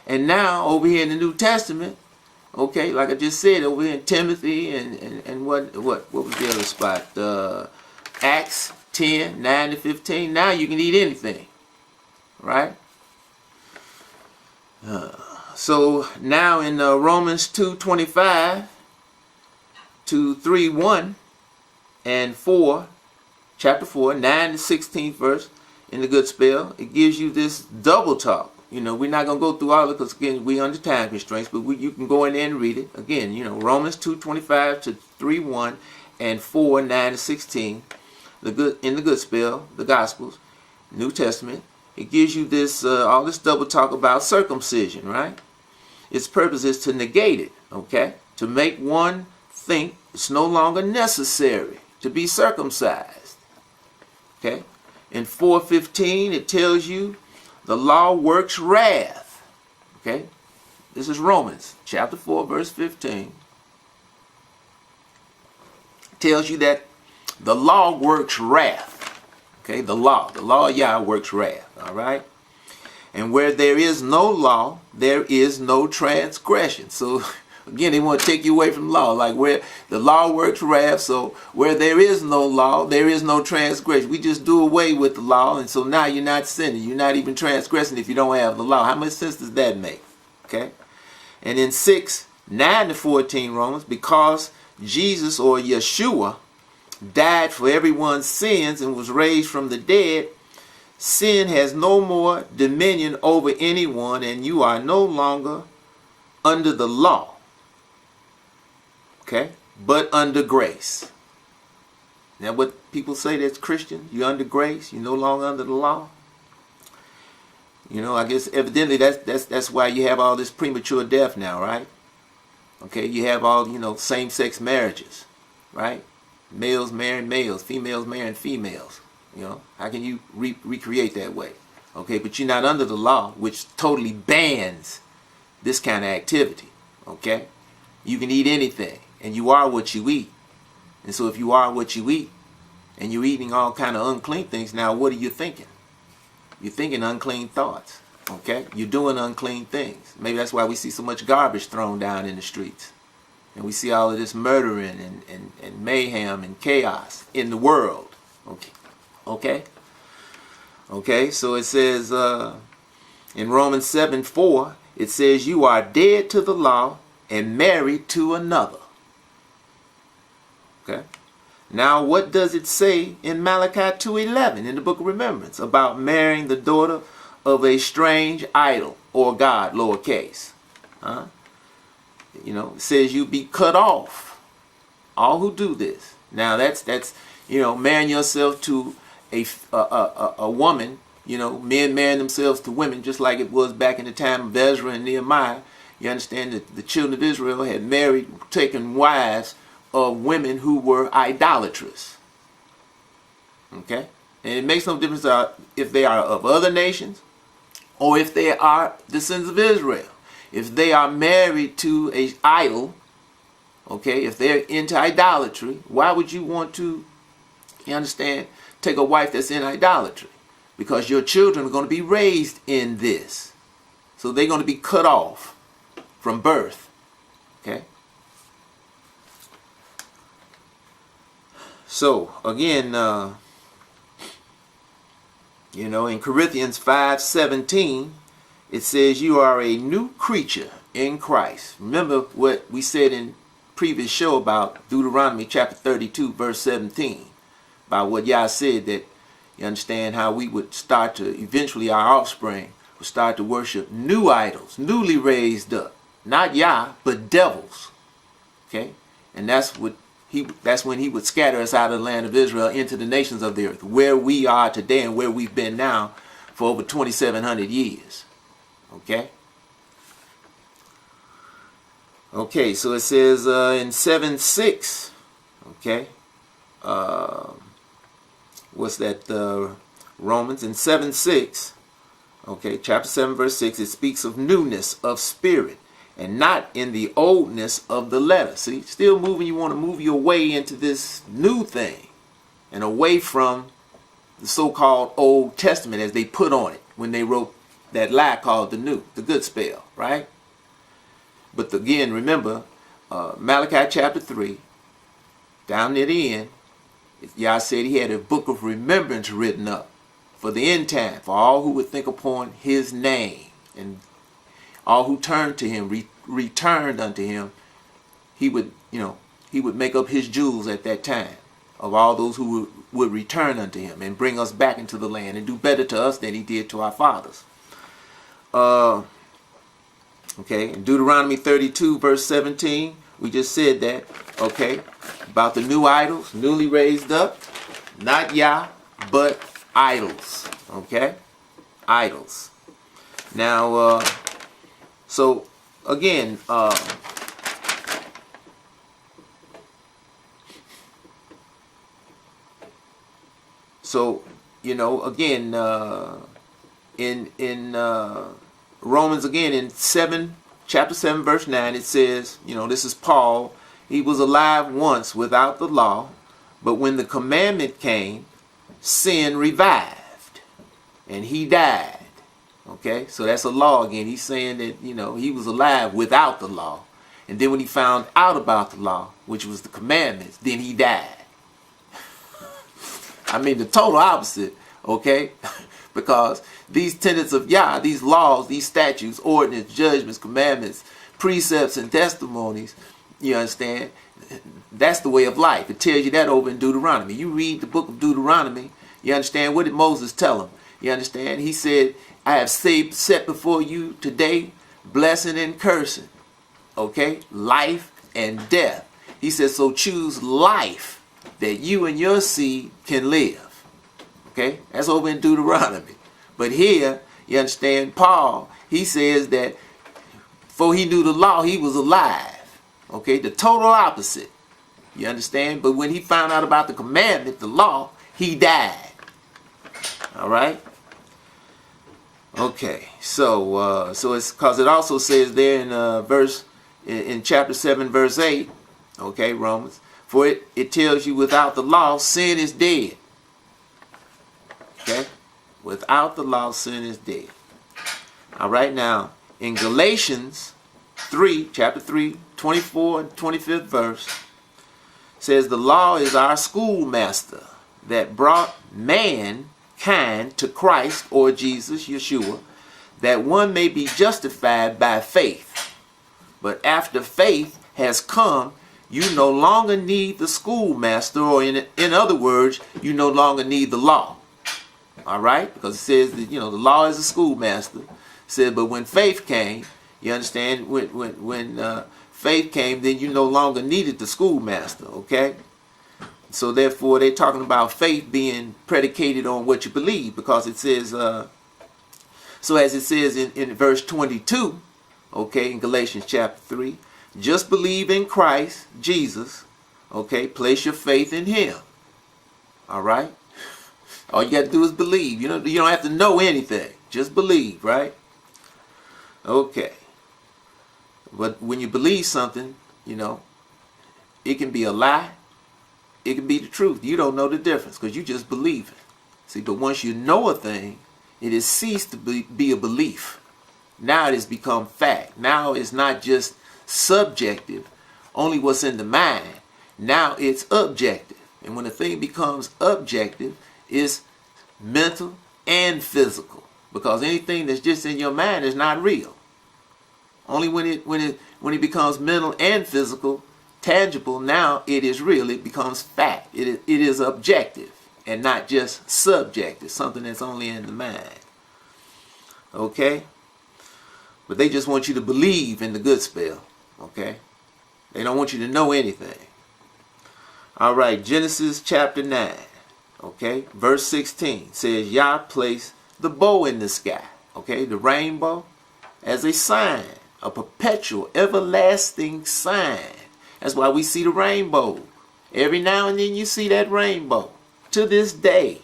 And now over here in the New Testament, okay, like I just said, over here in Timothy and what was the other spot? Acts 10, 9 to 15. Now you can eat anything, right? So now in Romans 2:25 to 3:1 and 4, chapter 4, 9 to 16th verse in the good spell, it gives you this double talk. You know, we're not going to go through all of it because, again, we're under time constraints, but you can go in there and read it. Again, you know, Romans 2:25 to 3:1 and 4, 9 to 16, in the good spell, the Gospels, New Testament. It gives you this all this double talk about circumcision, right? Its purpose is to negate it, okay? To make one think it's no longer necessary to be circumcised, okay? In 4:15, it tells you the law works wrath. Okay? This is Romans chapter 4, verse 15. It tells you that the law works wrath. Okay? The law of Yah works wrath. All right? And where there is no law, there is no transgression. So, again, they want to take you away from law. Like where the law works wrath, so where there is no law, there is no transgression. We just do away with the law, and so now you're not sinning. You're not even transgressing if you don't have the law. How much sense does that make? Okay? And in 6, 9 to 14 Romans, because Jesus or Yeshua died for everyone's sins and was raised from the dead, sin has no more dominion over anyone, and you are no longer under the law. Okay, but under grace. Now, what people say that's Christian, you're under grace, you're no longer under the law. You know, I guess evidently that's why you have all this premature death now, right? Okay, you have all, you know, same-sex marriages, right? Males marrying males, females marrying females. You know, how can you recreate that way? Okay, but you're not under the law, which totally bans this kind of activity. Okay, you can eat anything. And you are what you eat. And so if you are what you eat, and you're eating all kind of unclean things, now what are you thinking? You're thinking unclean thoughts. Okay? You're doing unclean things. Maybe that's why we see so much garbage thrown down in the streets. And we see all of this murdering and mayhem and chaos in the world. Okay? Okay? Okay, so it says in Romans 7:4, it says you are dead to the law and married to another. Okay. Now, what does it say in Malachi 2:11 in the Book of Remembrance about marrying the daughter of a strange idol or god, lowercase? You know, it says you be cut off. All who do this. Now, that's you know, marrying yourself to a woman. You know, men marrying themselves to women, just like it was back in the time of Ezra and Nehemiah. You understand that the children of Israel had taken wives of women who were idolatrous. Okay? And it makes no difference if they are of other nations or if they are descendants of Israel. If they are married to an idol, okay, if they're into idolatry, why would you want to, you understand, take a wife that's in idolatry? Because your children are going to be raised in this. So they're going to be cut off from birth. Okay? So, again, you know, in Corinthians 5:17, it says you are a new creature in Christ. Remember what we said in previous show about Deuteronomy chapter 32, verse 17, about what Yah said, that you understand how we would start to, eventually our offspring would start to worship new idols, newly raised up. Not Yah, but devils. Okay? And that's when he would scatter us out of the land of Israel into the nations of the earth, where we are today and where we've been now for over 2,700 years. Okay? Okay, so it says in 7:6, okay, what's that, Romans, in 7:6, okay, chapter 7, verse 6, it speaks of newness of spirit and not in the oldness of the letter. See, still moving, you want to move your way into this new thing and away from the so-called Old Testament as they put on it when they wrote that lie called the new, the good spell, right? But again, remember, Malachi chapter 3, down near the end, Yah said he had a book of remembrance written up for the end time, for all who would think upon his name, and all who turned to him, returned unto him. He would, he would make up his jewels at that time of all those who would return unto him and bring us back into the land and do better to us than he did to our fathers. Okay, in Deuteronomy 32 verse 17, we just said that, okay, about the new idols, newly raised up, not Yah, but idols, okay, idols. Now, so again, again, in Romans, again, in chapter 7 verse 9, it says, this is Paul. He was alive once without the law, but when the commandment came, sin revived and he died. Okay, so that's a law again. He's saying that, he was alive without the law, and then when he found out about the law, which was the commandments, then he died. I mean, the total opposite, okay? Because these tenets of Yah, these laws, these statutes, ordinances, judgments, commandments, precepts, and testimonies, you understand? That's the way of life. It tells you that over in Deuteronomy. You read the book of Deuteronomy, you understand? What did Moses tell him? You understand? He said, I have set before you today blessing and cursing, okay? Life and death. He says, so choose life that you and your seed can live. Okay? That's over in Deuteronomy. But here, you understand, Paul, he says that before he knew the law, he was alive. Okay? The total opposite. You understand? But when he found out about the commandment, the law, he died. All right? Okay. So it's because it also says there in chapter 7 verse 8, okay, Romans, for it tells you without the law, sin is dead. Okay? Without the law, sin is dead. All right, now, in Galatians 3, chapter 3, 24 and 25th verse, says the law is our schoolmaster that brought mankind to Christ, or Jesus, Yeshua, that one may be justified by faith. But after faith has come, you no longer need the schoolmaster, or in other words, you no longer need the law. All right? Because it says that, the law is a schoolmaster. It said, but when faith came, you understand, when faith came, then you no longer needed the schoolmaster, okay? So therefore, they're talking about faith being predicated on what you believe, because it says, so as it says in verse 22, okay, in Galatians chapter 3, just believe in Christ Jesus, okay? Place your faith in him. All right? All you got to do is believe. You don't have to know anything. Just believe, right? Okay. But when you believe something, it can be a lie. It can be the truth. You don't know the difference because you just believe it. See, but once you know a thing, it has ceased to be a belief. Now it has become fact. Now it's not just subjective, only what's in the mind. Now it's objective. And when a thing becomes objective, it's mental and physical. Because anything that's just in your mind is not real. Only when it becomes mental and physical, tangible, now it is real. It becomes fact. It is objective and not just subjective, something that's only in the mind. Okay? But they just want you to believe in the good spell. Okay? They don't want you to know anything. All right, Genesis chapter 9. Okay, verse 16 says, Yah placed the bow in the sky. Okay, the rainbow as a sign, a perpetual, everlasting sign. That's why we see the rainbow. Every now and then you see that rainbow. To this day.